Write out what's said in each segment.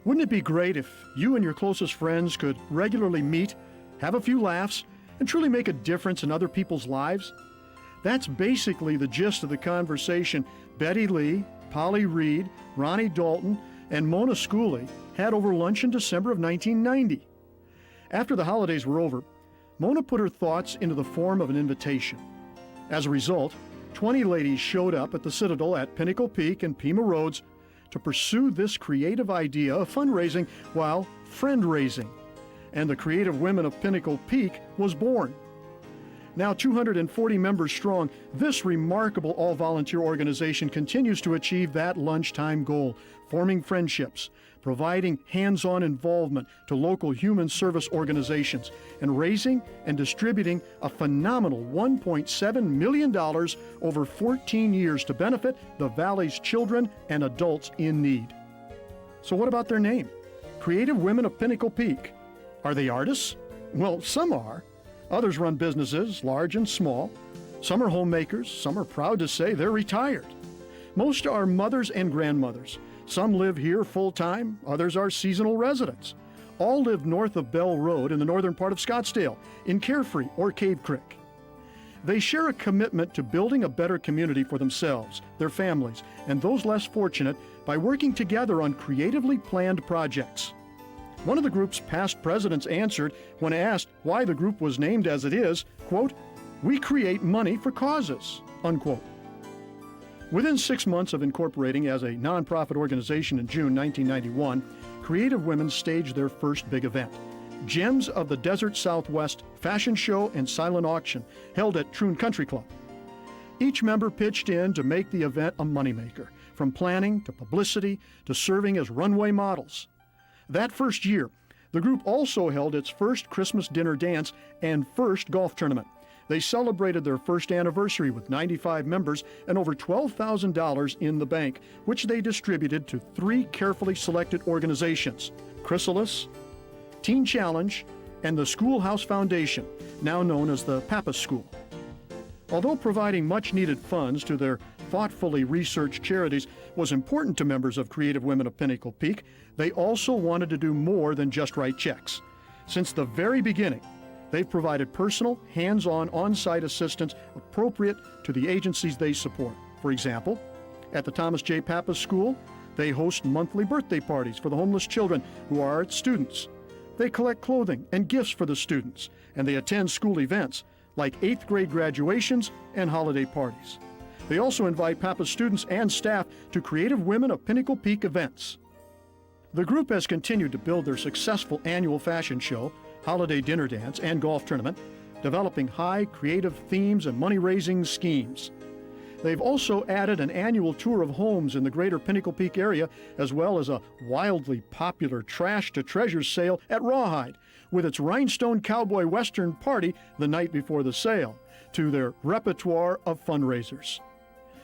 Wouldn't it be great if you and your closest friends could regularly meet, have a few laughs, and truly make a difference in other people's lives? That's basically the gist of the conversation Betty Lee, Polly Reed, Ronnie Dalton, and Mona Schooley had over lunch in December of 1990. After the holidays were over, Mona put her thoughts into the form of an invitation. As a result, 20 ladies showed up at the Citadel at Pinnacle Peak and Pima Roads to pursue this creative idea of fundraising while friend-raising. And the Creative Women of Pinnacle Peak was born. Now 240 members strong, this remarkable all-volunteer organization continues to achieve that lunchtime goal, forming friendships, providing hands-on involvement to local human service organizations, and raising and distributing a phenomenal $1.7 million over 14 years to benefit the Valley's children and adults in need. So what about their name? Creative Women of Pinnacle Peak. Are they artists? Well, some are. Others run businesses, large and small. Some are homemakers. Some are proud to say they're retired. Most are mothers and grandmothers. Some live here full-time. Others are seasonal residents. All live north of Bell Road in the northern part of Scottsdale, in Carefree or Cave Creek. They share a commitment to building a better community for themselves, their families, and those less fortunate by working together on creatively planned projects. One of the group's past presidents answered when asked why the group was named as it is, quote, "We create money for causes," unquote. Within 6 months of incorporating as a nonprofit organization in June 1991, Creative Women staged their first big event, Gems of the Desert Southwest Fashion Show and Silent Auction, held at Troon Country Club. Each member pitched in to make the event a moneymaker, from planning to publicity to serving as runway models. That first year, the group also held its first Christmas dinner dance and first golf tournament. They celebrated their first anniversary with 95 members and over $12,000 in the bank, which they distributed to 3 carefully selected organizations: Chrysalis, Teen Challenge, and the Schoolhouse Foundation, now known as the Pappas School. Although providing much-needed funds to their thoughtfully researched charities was important to members of Creative Women of Pinnacle Peak, they also wanted to do more than just write checks. Since the very beginning, they've provided personal, hands-on, on-site assistance appropriate to the agencies they support. For example, at the Thomas J. Pappas School, they host monthly birthday parties for the homeless children who are its students. They collect clothing and gifts for the students, and they attend school events like 8th grade graduations and holiday parties. They also invite Pappas students and staff to Creative Women of Pinnacle Peak events. The group has continued to build their successful annual fashion show, holiday dinner dance, and golf tournament, developing high creative themes and money-raising schemes. They've also added an annual tour of homes in the greater Pinnacle Peak area, as well as a wildly popular Trash to Treasure sale at Rawhide, with its Rhinestone Cowboy Western party the night before the sale, to their repertoire of fundraisers.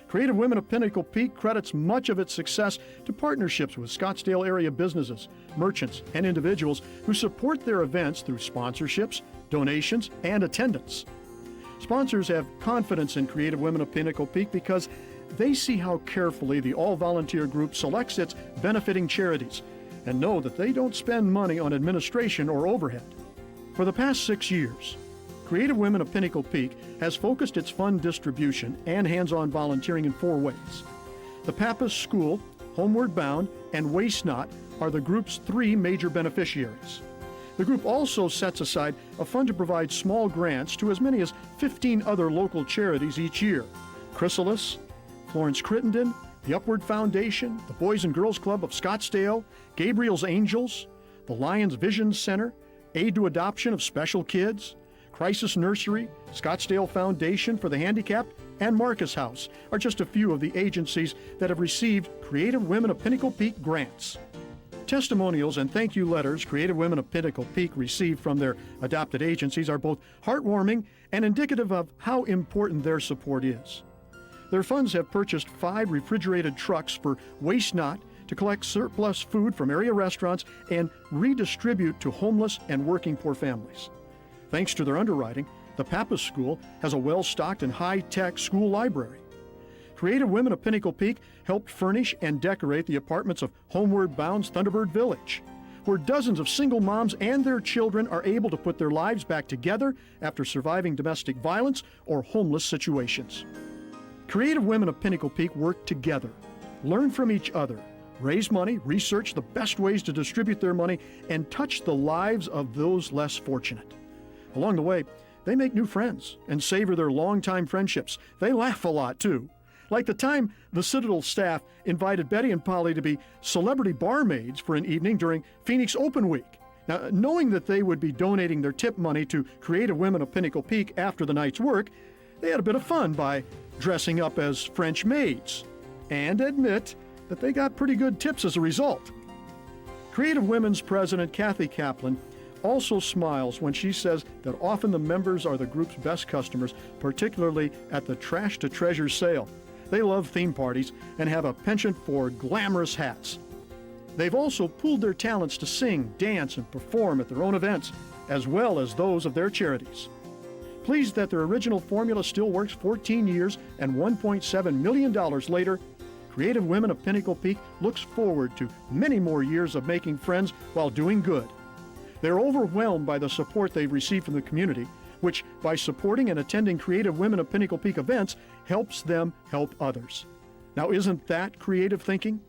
Creative Women of Pinnacle Peak credits much of its success to partnerships with Scottsdale area businesses, merchants, and individuals who support their events through sponsorships, donations, and attendance. Sponsors have confidence in Creative Women of Pinnacle Peak because they see how carefully the all-volunteer group selects its benefiting charities and know that they don't spend money on administration or overhead. For the past 6 years, Creative Women of Pinnacle Peak has focused its fund distribution and hands-on volunteering in 4 ways. The Pappas School, Homeward Bound, and Waste Not are the group's 3 major beneficiaries. The group also sets aside a fund to provide small grants to as many as 15 other local charities each year: Chrysalis, Florence Crittenden, the Upward Foundation, the Boys and Girls Club of Scottsdale, Gabriel's Angels, the Lions Vision Center, Aid to Adoption of Special Kids, Crisis Nursery, Scottsdale Foundation for the Handicapped, and Marcus House are just a few of the agencies that have received Creative Women of Pinnacle Peak grants. Testimonials and thank you letters Creative Women of Pinnacle Peak received from their adopted agencies are both heartwarming and indicative of how important their support is. Their funds have purchased 5 refrigerated trucks for Waste Not to collect surplus food from area restaurants and redistribute to homeless and working poor families. Thanks to their underwriting, the Pappas School has a well-stocked and high-tech school library. Creative Women of Pinnacle Peak helped furnish and decorate the apartments of Homeward Bound's Thunderbird Village, where dozens of single moms and their children are able to put their lives back together after surviving domestic violence or homeless situations. Creative Women of Pinnacle Peak work together, learn from each other, raise money, research the best ways to distribute their money, and touch the lives of those less fortunate. Along the way, they make new friends and savor their longtime friendships. They laugh a lot, too. Like the time the Citadel staff invited Betty and Polly to be celebrity barmaids for an evening during Phoenix Open Week. Now, knowing that they would be donating their tip money to Creative Women of Pinnacle Peak after the night's work, they had a bit of fun by dressing up as French maids and admit that they got pretty good tips as a result. Creative Women's president, Kathy Kaplan, also smiles when she says that often the members are the group's best customers, particularly at the Trash to Treasure sale. They love theme parties and have a penchant for glamorous hats. They've also pooled their talents to sing, dance, and perform at their own events, as well as those of their charities. Pleased that their original formula still works 14 years and $1.7 million later, Creative Women of Pinnacle Peak looks forward to many more years of making friends while doing good. They're overwhelmed by the support they've received from the community, which, by supporting and attending Creative Women of Pinnacle Peak events, helps them help others. Now, isn't that creative thinking?